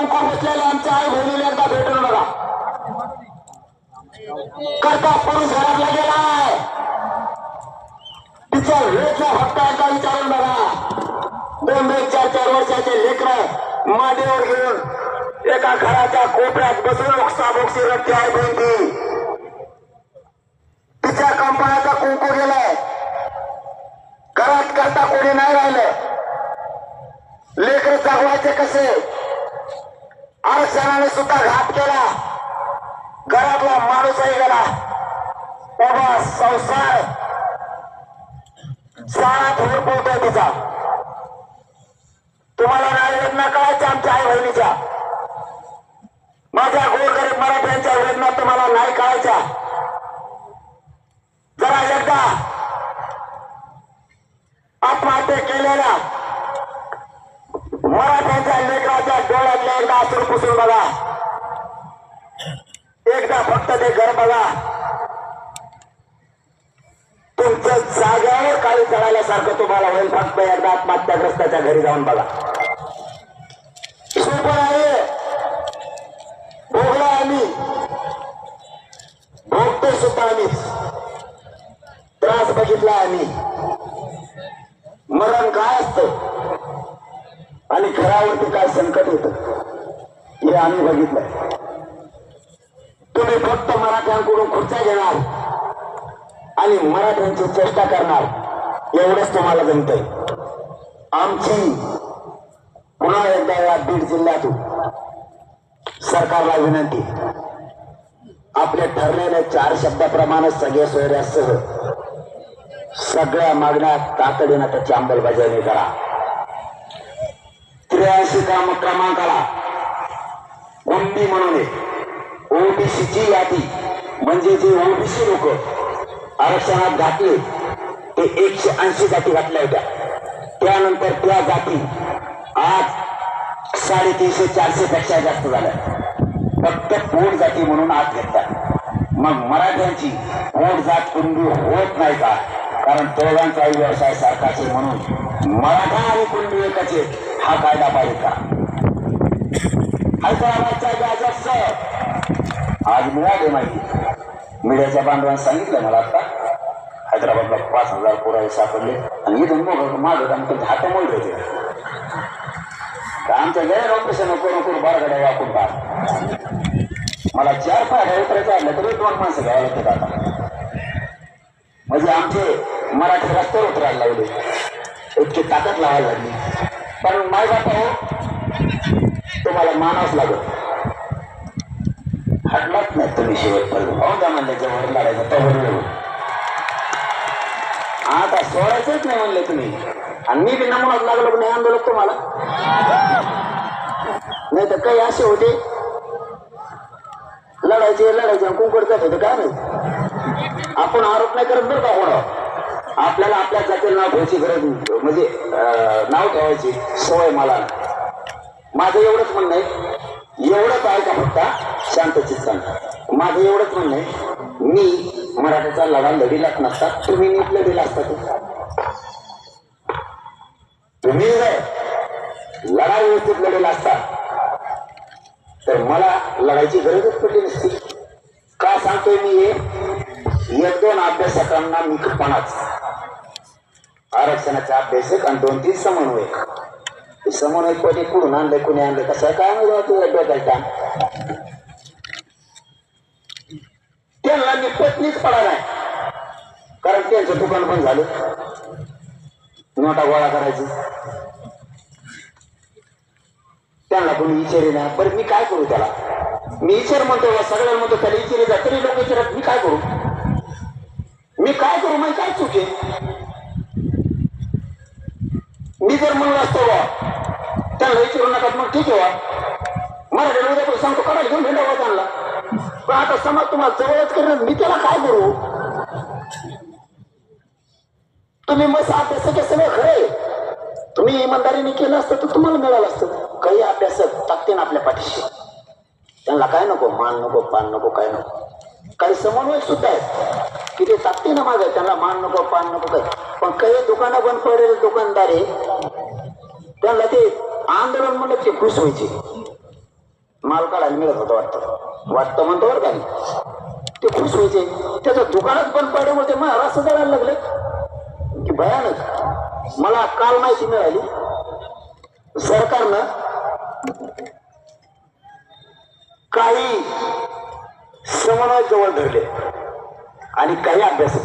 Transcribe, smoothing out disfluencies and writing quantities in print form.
अंकुर बसलेल्या आमच्या आई बहिणीला एकदा भेटून बघा. करता पुरुष घरातला गेलाय, तिच्या वेळचा फक्त एकदा विचारून बघा. 2-2, 4-4 वर्षाचे लेकर मांडीवर घेऊन एका घराच्या कोपऱ्यात बसून ओक्साबोक्सी रट्टी आहे बहिणी. तिच्या कंपन्याचा कुंकू गेलाय, घरात करता कोणी नाही राहिलं. लेकर जगवायचे कसे? आरक्षणाने सुद्धा घात केला, घरातला माणूसही गेला. बाबा संसार सारा धूर पोहतोय तिचा. तुम्हाला नाही वेदना कळायच्या आमच्या आई बहिणीच्या, माझ्या गोरगरीब मराठ्यांच्या वेदना तुम्हाला नाही कळायच्या. जरा एकदा आत्महत्या केलेल्या मराठ्यांच्या लेकराच्या डोळ्यातल्या एकदा अश्रू पुसून बघा. एकदा फक्त ते घर बघा. तुमच्या जाग्यावर काळी चढायल्यासारखं तुम्हाला होईल. फक्त एकदा आत्महत्याग्रस्ताच्या घरी जाऊन बघा. सोपं आहे, भोगला आम्ही, भोगतो सुद्धा आम्हीच. त्रास बघितला आम्ही, मरण काय असतं आणि घरावरती काय संकट येतं हे आम्ही बघितलंय. तुम्ही फक्त मराठ्यांकडून खुर्च्या घेणार आणि मराठ्यांची चेष्टा करणार, एवढंच तुम्हाला जमतंय. आमची पुन्हा एकदा या बीड जिल्ह्यातून सरकारला विनंती, आपले ठरलेल्या 4 शब्दाप्रमाणे सगळे सोयऱ्यासह सगळ्या मागण्या तातडीनं त्याची अंमलबजावणी करा. 83 क्रमांकाला गुंडी म्हणून ओबीसीची यादी, म्हणजे जे ओबीसी लोक आरक्षणात घातले ते 180 जाती घातल्या होत्या. त्यानंतर त्या जाती आज 350-400 पेक्षा जास्त झाल्या. फक्त पोट जाती म्हणून आत घेतात. मग मराठ्यांची पोट जात कुणबी होत नाही का? कारण दोघांचाही व्यवसाय सारखाचे म्हणून मराठा आणि कुणबी एकाचे, हा कायदा पाहिजे का? हैदराबादच्या गॅजेट्सचं आज मिळाले माहिती. मीडियाच्या बांधवांनी सांगितलं मला आता, हैदराबादला 5000 पुरावे सापडले आणि इथून मागत आमच्या हात मोडले होते. आमच्या गैर ऑपरेशन नको बारगड्या वाकून पाहा. मला 4 पायऱ्या उतरायचं आलं तरी 2 माणसं घ्यावं लागतात आता. म्हणजे आमचे मराठी रस्त्यावर उतरायला लावले, इतकी ताकद लावायला लागली. पण माय बापा हो, तुम्हाला मानावंच लागत. हटलाच नाही तुम्ही शेवटपर्यंत. पाहून द्या म्हणले, जेव्हा लढायचं तेव्हा आता सोडायचंच नाही म्हणले तुम्ही. आणि मी बी नमुनाच लागलो नाही आंदोलन तुम्हाला. नाही तर काही असे होते लढायचे कुंकड जात होते काय नाही. आपण आरोप नाही करत बरं का होणं. आपल्याला आपल्या जातीला नाव ठेवायची गरज, म्हणजे नाव ठेवायची सवय मला. माझं एवढंच म्हणणं आहे, एवढंच आहे का फक्त शांत चित्तानं. माझं एवढंच म्हणणं आहे, मी मराठीचा लढा लढीलाच नसता, तुम्ही नीट लढीला असता. तुम्ही जर लढा व्यवस्थित लढेला असता तर मला लढायची गरजच पडली नसती. का सांगतोय मी? 1-2 अभ्यासकांना मी खपानाच, आरक्षणाचा अभ्यासक आणि 2-3 समन्वयक. समन्वयक कोणी कुठून आणलंय, कुणी आणलंय, कसं काय माहिती तुझ्या डोक्याचा. त्यांना मी पत्नीच पडा नाही, कारण त्यांचं दुकान पण झालं, नोटा गोळा करायची. त्यांना कोणी विचारे नाही. बरं मी काय करू त्याला? मी विचार म्हणतो, सगळ्यांना म्हणतो त्याला विचारे जा, तरी लोक विचारत. मी काय करू? मग काय चुके? मी जर म्हणलं असतो बा त्यांना विचारू नका, मग ठीक आहे बा, मराठी उद्या सांगतो काढायला घेऊन भेटावा त्यांना. पण आता समाज तुम्हाला जवळच करणार, मी त्याला काय करू? तुम्ही मग अभ्यासक सगळं खरंय, तुम्ही इमानदारीने केलं असतं तर तुम्हाला मिळालं असतं. काही अभ्यासक टाकते ना आपल्या पाठीशी, त्यांना काय नको, मान नको, पान नको, काय नको. काही समन्वयक सुद्धा आहेत की ते टाकते ना मागे, त्यांना मान नको, पान नको काय. पण काही दुकानं बंद पडलेले दुकानदार आहे, त्यांना ते आंदोलन म्हणलं ते खुश व्हायचे. माल काढायला मिळत होतं वाटतं म्हणतो बरं का. ते खुश व्हायचे. त्याचं दुकानात बंद पडल्यामुळे महाराष्ट्र जायला लागले की भयानक. मला काल माहिती मिळाली सरकारनं काही समन्वय जवळ धरले आणि काही अभ्यास